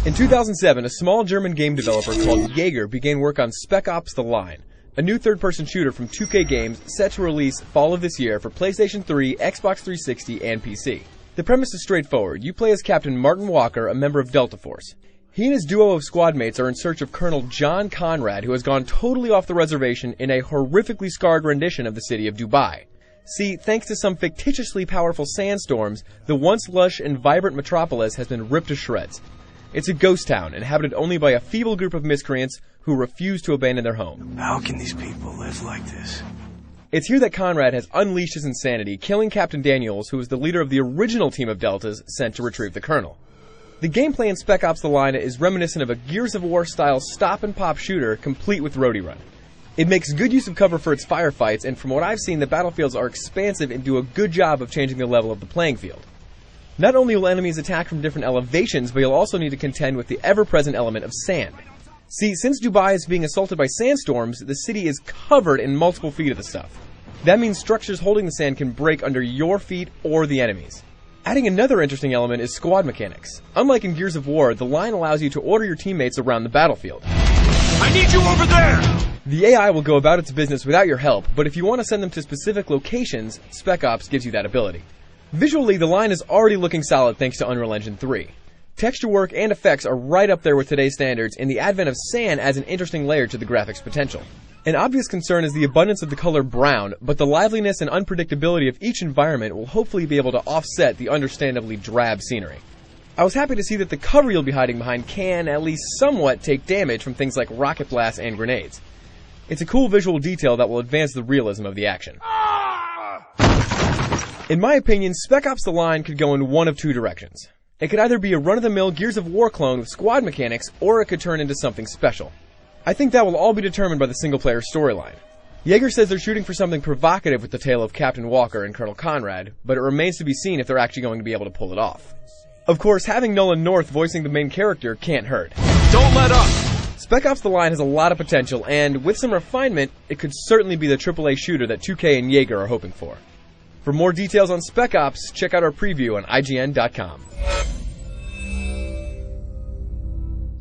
In 2007, a small German game developer called Jaeger began work on Spec Ops The Line, a new third-person shooter from 2K Games set to release fall of this year for PlayStation 3, Xbox 360, and PC. The premise is straightforward. You play as Captain Martin Walker, a member of Delta Force. He and his duo of squad mates are in search of Colonel John Conrad, who has gone totally off the reservation in a horrifically scarred rendition of the city of Dubai. See, thanks to some fictitiously powerful sandstorms, the once lush and vibrant metropolis has been ripped to shreds. It's a ghost town, inhabited only by a feeble group of miscreants who refuse to abandon their home. How can these people live like this? It's here that Conrad has unleashed his insanity, killing Captain Daniels, who was the leader of the original team of Deltas sent to retrieve the Colonel. The gameplay in Spec Ops The Line is reminiscent of a Gears of War-style stop-and-pop shooter complete with roadie run. It makes good use of cover for its firefights, and from what I've seen, the battlefields are expansive and do a good job of changing the level of the playing field. Not only will enemies attack from different elevations, but you'll also need to contend with the ever-present element of sand. See, since Dubai is being assaulted by sandstorms, the city is covered in multiple feet of the stuff. That means structures holding the sand can break under your feet or the enemy's. Adding another interesting element is squad mechanics. Unlike in Gears of War, the line allows you to order your teammates around the battlefield. I need you over there! The AI will go about its business without your help, but if you want to send them to specific locations, Spec Ops gives you that ability. Visually, the line is already looking solid thanks to Unreal Engine 3. Texture work and effects are right up there with today's standards, and the advent of sand adds an interesting layer to the graphics potential. An obvious concern is the abundance of the color brown, but the liveliness and unpredictability of each environment will hopefully be able to offset the understandably drab scenery. I was happy to see that the cover you'll be hiding behind can, at least somewhat, take damage from things like rocket blasts and grenades. It's a cool visual detail that will advance the realism of the action. In my opinion, Spec Ops The Line could go in one of two directions. It could either be a run-of-the-mill Gears of War clone with squad mechanics, or it could turn into something special. I think that will all be determined by the single-player storyline. Jaeger says they're shooting for something provocative with the tale of Captain Walker and Colonel Conrad, but it remains to be seen if they're actually going to be able to pull it off. Of course, having Nolan North voicing the main character can't hurt. Don't let up! Spec Ops The Line has a lot of potential, and with some refinement, it could certainly be the AAA shooter that 2K and Jaeger are hoping for. For more details on Spec Ops, check out our preview on IGN.com.